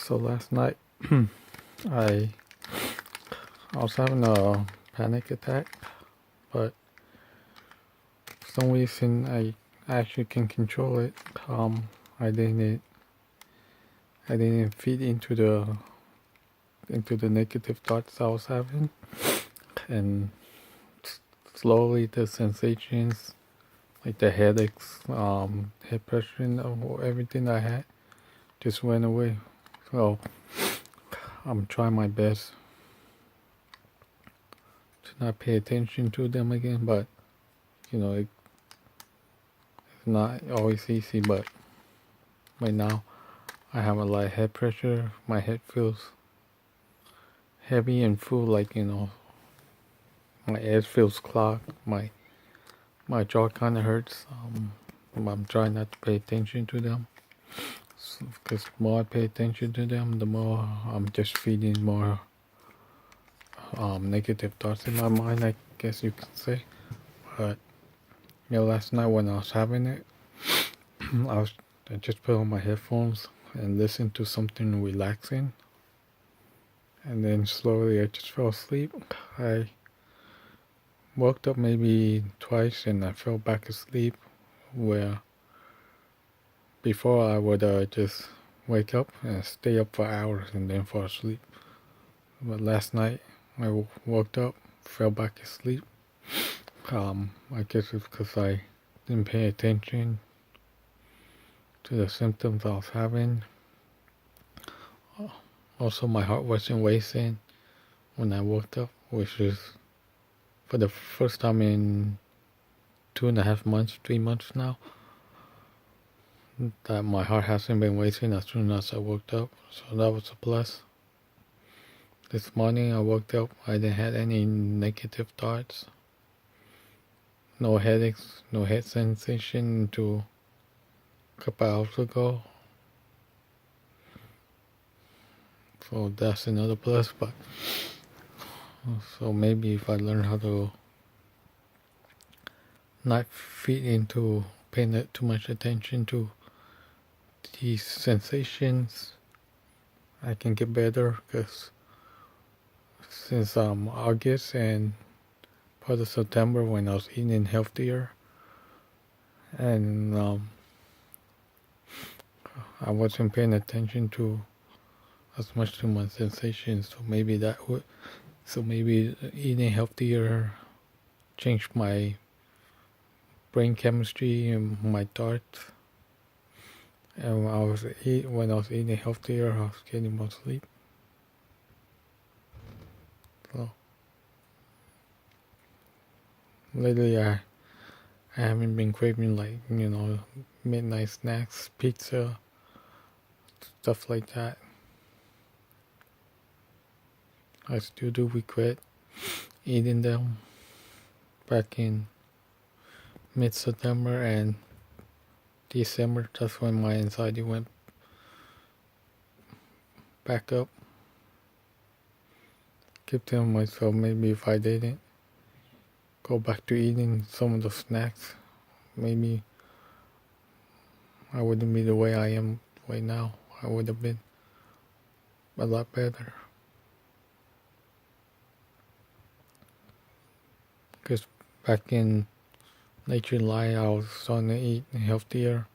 So last night I I was having a panic attack, but for some reason I actually can control it. I didn't I didn't feed into the negative thoughts I was having, and slowly the sensations like the headaches, head pressure, and everything I had just went away. So I'm trying my best to not pay attention to them again, but it's not always easy. But right now I have a lot of head pressure. My head feels heavy and full, like my ears feels clogged. My jaw kind of hurts. I'm trying not to pay attention to them, because the more I pay attention to them, the more I'm just feeding more negative thoughts in my mind, I guess you could say. But last night when I was having it, I just put on my headphones and listened to something relaxing, and then slowly I just fell asleep. I woke up maybe twice and I fell back asleep, where before I would just wake up and stay up for hours and then fall asleep. But last night I woke up, fell back asleep. I guess it's because I didn't pay attention to the symptoms I was having. Also, my heart wasn't racing when I woke up, which is for the first time in 2.5 months, 3 months now, that my heart hasn't been racing as soon as I woke up. So that was a plus. This morning I woke up, I didn't have any negative thoughts, no headaches, no head sensation until a couple hours ago. So that's another plus. But so maybe if I learn how to not feed into paying too much attention to these sensations, I can get better. Because since August and part of September, when I was eating healthier, and I wasn't paying attention to as much to my sensations, so maybe eating healthier changed my brain chemistry and my thoughts. And when I was eating healthier, I was getting more sleep. So lately, I haven't been craving, like, midnight snacks, pizza, stuff like that. I still do regret eating them back in mid-September and December. That's when my anxiety went back up. Keep telling myself, maybe if I didn't go back to eating some of the snacks, maybe I wouldn't be the way I am right now. I would have been a lot better. Because back in late July, I was starting to eat healthier.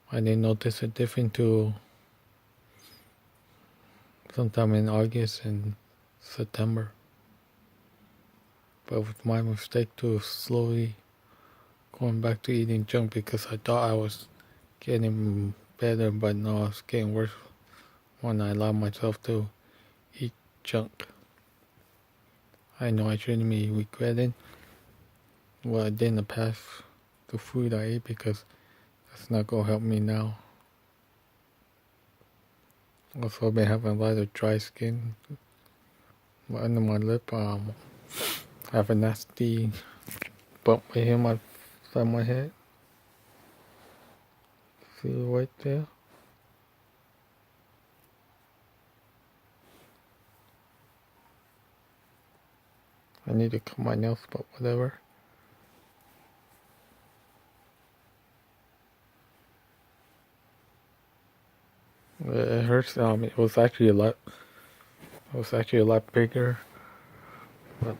I didn't notice a difference till sometime in August and September. But it was my mistake to slowly going back to eating junk, because I thought I was getting better, but no, I was getting worse when I allowed myself to eat junk. I know I shouldn't be regretting what I did in the past, the food I ate, because that's not going to help me now. Also, I've been having a lot of dry skin under my lip. I have a nasty bump right here on my side of my head. See it right there? I need to cut my nails, but whatever. It hurts. It was actually a lot. It was actually a lot bigger. But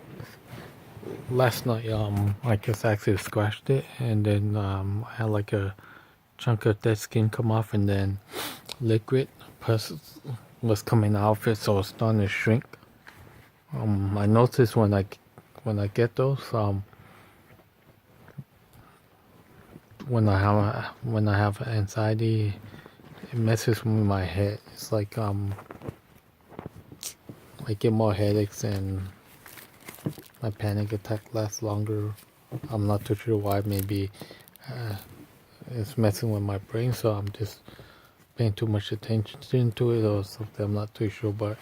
last night, I just actually scratched it, and then I had like a chunk of dead skin come off, and then liquid pus was coming out of it, so it's starting to shrink. I noticed when I get those, when I have anxiety, it messes with my head. It's like I get more headaches and my panic attack lasts longer. I'm not too sure why. Maybe it's messing with my brain, so I'm just paying too much attention to it or something. I'm not too sure, but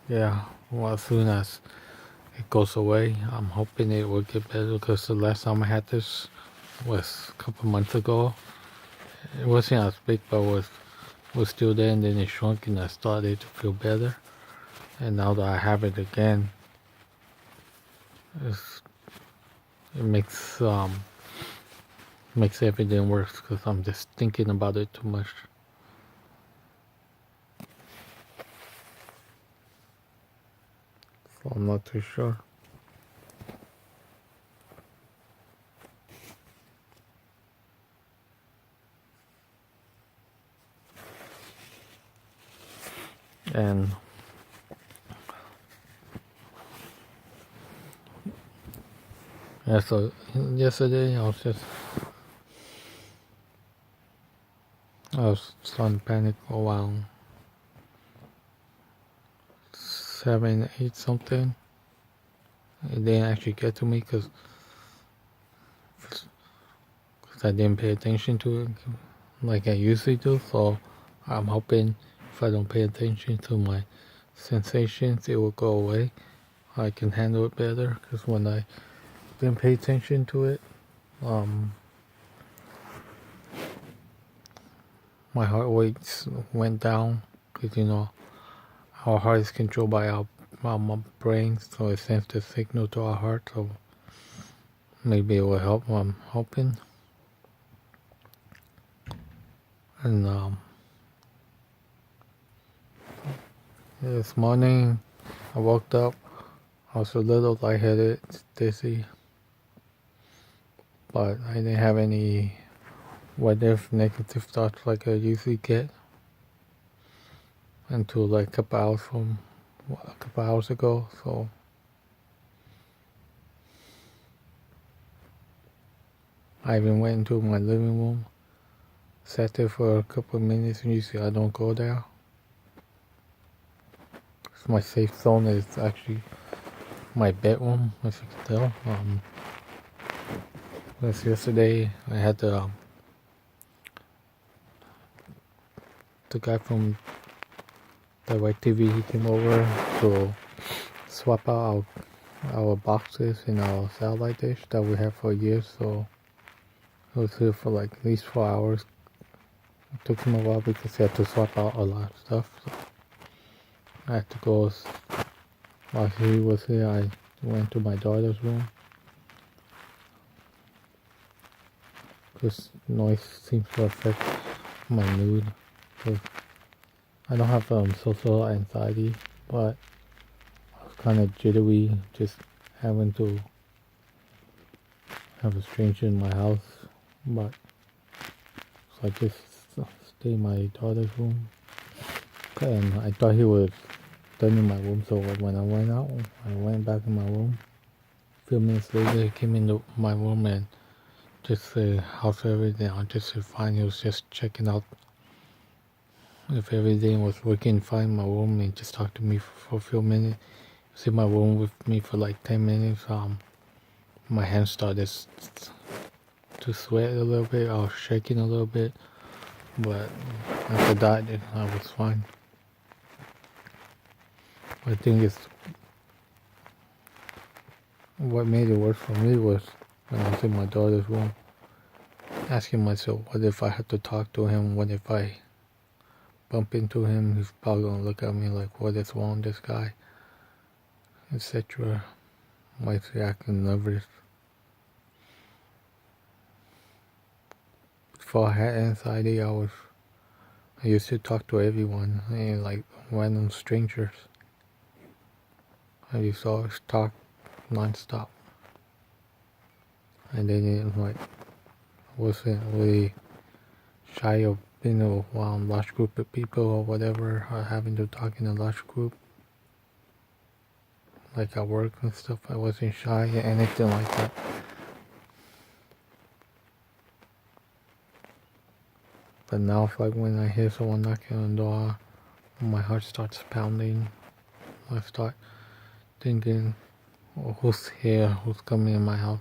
yeah. Well, as soon as it goes away, I'm hoping it will get better, because the last time I had this was a couple months ago. It wasn't as big, but was still there, and then it shrunk, and I started to feel better. And now that I have it again, it's, it makes everything worse, because I'm just thinking about it too much. So I'm not too sure. And yeah, so yesterday I was starting to panic around 7, 8 something. It didn't actually get to me because I didn't pay attention to it like I usually do. So I'm hoping if I don't pay attention to my sensations, it will go away. I can handle it better, because when I didn't pay attention to it, my heart rates went down, because our heart is controlled by our brain, so it sends the signal to our heart. So maybe it will help. I'm hoping. And this morning I woke up. I was a little lightheaded, dizzy, but I didn't have any what-if negative thoughts like I usually get until like a couple hours ago. So I even went into my living room, sat there for a couple of minutes, and usually I don't go there. My safe zone is actually my bedroom, as you can tell. Because yesterday I had the guy from DirecTV. He came over to swap out our boxes in our satellite dish that we have for years. So I was here for like at least 4 hours. It took him a while because he had to swap out a lot of stuff. So I had to go. While he was here, I went to my daughter's room, because noise seems to affect my mood. Cause I don't have social anxiety, but I was kind of jittery just having to have a stranger in my house. But so I just stayed in my daughter's room, and I thought he was done in my room. So when I went out, I went back in my room. A few minutes later, he came into my room and just how's everything? I just said fine. He was just checking out if everything was working fine in my room, and just talked to me for a few minutes. He was in my room with me for like 10 minutes. My hands started to sweat a little bit. I was shaking a little bit, but after that, I was fine. I think it's what made it worse for me was when I was in my daughter's room, asking myself, what if I had to talk to him? What if I bump into him? He's probably gonna look at me like, what is wrong with this guy, etc. Might be acting nervous. Before I had anxiety, I I used to talk to everyone, and like random strangers. I used to always talk non-stop. I didn't like, wasn't really shy of being around a large group of people or whatever, or having to talk in a large group. Like at work and stuff, I wasn't shy or anything like that. But now, it's like when I hear someone knocking on the door, my heart starts pounding. I start thinking, oh, who's here? Who's coming in my house?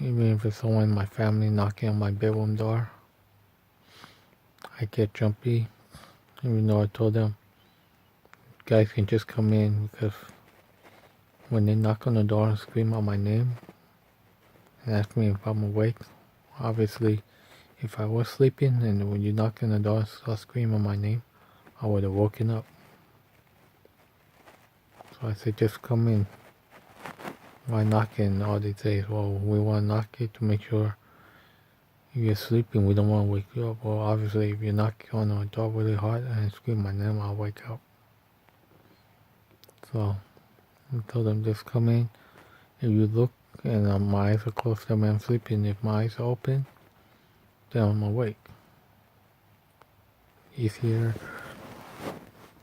Even if it's someone in my family knocking on my bedroom door, I get jumpy. Even though I told them, guys can just come in, because when they knock on the door and scream out my name and ask me if I'm awake, obviously, if I was sleeping and when you knock on the door and start screaming my name, I would have woken up. So I said, just come in. Why knocking all these days? Well, we want to knock it to make sure you're sleeping. We don't want to wake you up. Well, obviously, if you knock on the door really hard and scream my name, I'll wake up. So I told them, just come in. If you look and my eyes are closed when I'm sleeping, if my eyes are open, then I'm awake. Easier.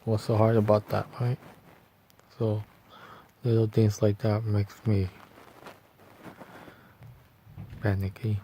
What's so hard about that, right? So little things like that makes me panicky.